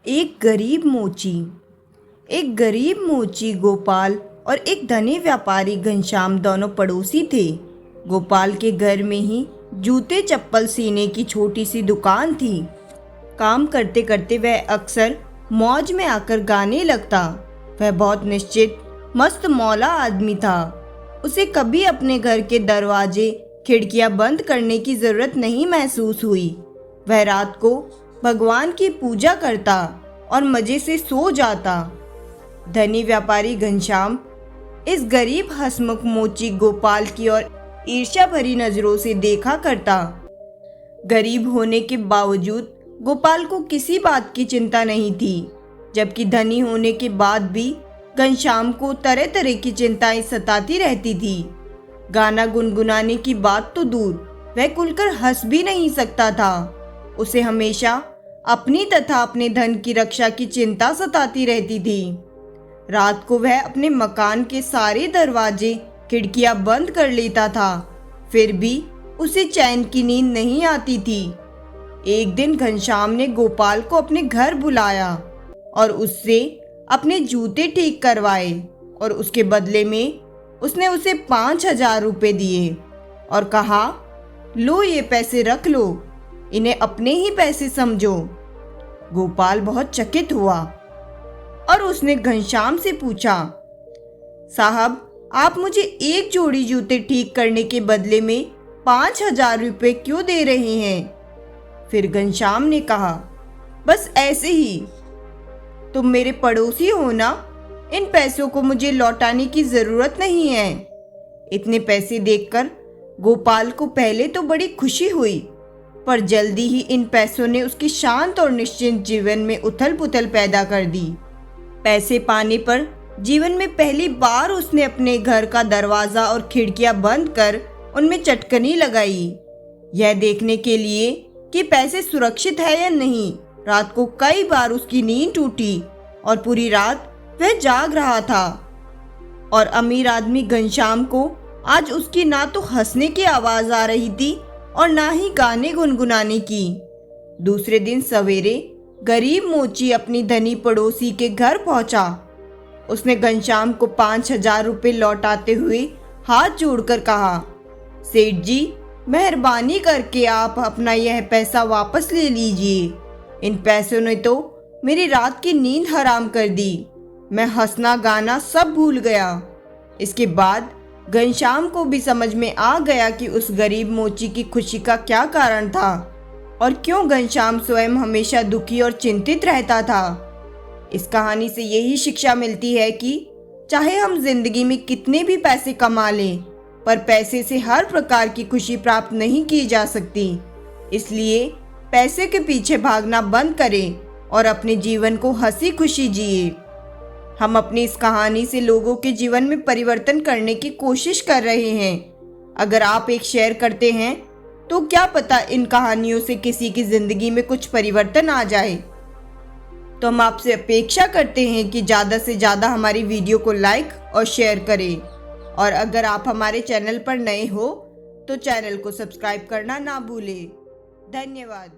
एक गरीब मोची गोपाल और एक धनी व्यापारी घनश्याम दोनों पड़ोसी थे। गोपाल के घर में ही जूते चप्पल सीने की छोटी सी दुकान थी। काम करते करते वह अक्सर मौज में आकर गाने लगता। वह बहुत निश्चित मस्त मौला आदमी था। उसे कभी अपने घर के दरवाजे खिड़कियां बंद करने की जरूरत नहीं महसूस हुई। वह रात को भगवान की पूजा करता और मजे से सो जाता। धनी व्यापारी घनश्याम इस गरीब हंसमुख मोची गोपाल की ओर ईर्ष्या भरी नजरों से देखा करता। गरीब होने के बावजूद गोपाल को किसी बात की चिंता नहीं थी, जबकि धनी होने के बाद भी घनश्याम को तरह तरह की चिंताएं सताती रहती थी। गाना गुनगुनाने की बात तो दूर, वह खुलकर हंस भी नहीं सकता था। उसे हमेशा अपनी तथा अपने धन की रक्षा की चिंता सताती रहती थी। रात को वह अपने मकान के सारे दरवाजे खिड़कियां बंद कर लेता था, फिर भी उसे चैन की नींद नहीं आती थी। एक दिन घनश्याम ने गोपाल को अपने घर बुलाया और उससे अपने जूते ठीक करवाए और उसके बदले में उसने उसे 5,000 रुपये दिए और कहा, लो ये पैसे रख लो, इन्हें अपने ही पैसे समझो। गोपाल बहुत चकित हुआ और उसने घनश्याम से पूछा, साहब, आप मुझे एक जोड़ी जूते ठीक करने के बदले में 5,000 रुपये क्यों दे रहे हैं? फिर घनश्याम ने कहा, बस ऐसे ही। तुम मेरे पड़ोसी हो ना, इन पैसों को मुझे लौटाने की जरूरत नहीं है। इतने पैसे देखकर गोपाल को पहले तो बड़ी खुशी हुई, पर जल्दी ही इन पैसों ने उसकी शांत और निश्चिंत जीवन में उथल पुथल पैदा कर दी। पैसे पाने पर जीवन में पहली बार उसने अपने घर का दरवाजा और खिड़कियां बंद कर उनमें चटकनी लगाई, यह देखने के लिए कि पैसे सुरक्षित है या नहीं। रात को कई बार उसकी नींद टूटी और पूरी रात वह जाग रहा था। और अमीर आदमी घनश्याम को आज उसकी ना तो हंसने की आवाज आ रही थी और ना ही गाने गुनगुनाने की। दूसरे दिन सवेरे गरीब मोची अपनी धनी पड़ोसी के घर पहुंचा। उसने घनश्याम को 5,000 रुपये लौटाते हुए हाथ जोड़कर कहा, सेठ जी, मेहरबानी करके आप अपना यह पैसा वापस ले लीजिए। इन पैसों ने तो मेरी रात की नींद हराम कर दी। मैं हंसना गाना सब भूल गया। इसके बाद घनश्याम को भी समझ में आ गया कि उस गरीब मोची की खुशी का क्या कारण था और क्यों घनश्याम स्वयं हमेशा दुखी और चिंतित रहता था। इस कहानी से यही शिक्षा मिलती है कि चाहे हम जिंदगी में कितने भी पैसे कमा लें, पर पैसे से हर प्रकार की खुशी प्राप्त नहीं की जा सकती। इसलिए पैसे के पीछे भागना बंद करें और अपने जीवन को हंसी खुशी जिए। हम अपनी इस कहानी से लोगों के जीवन में परिवर्तन करने की कोशिश कर रहे हैं। अगर आप एक शेयर करते हैं तो क्या पता इन कहानियों से किसी की जिंदगी में कुछ परिवर्तन आ जाए। तो हम आपसे अपेक्षा करते हैं कि ज़्यादा से ज़्यादा हमारी वीडियो को लाइक और शेयर करें। और अगर आप हमारे चैनल पर नए हो तो चैनल को सब्सक्राइब करना ना भूलें। धन्यवाद।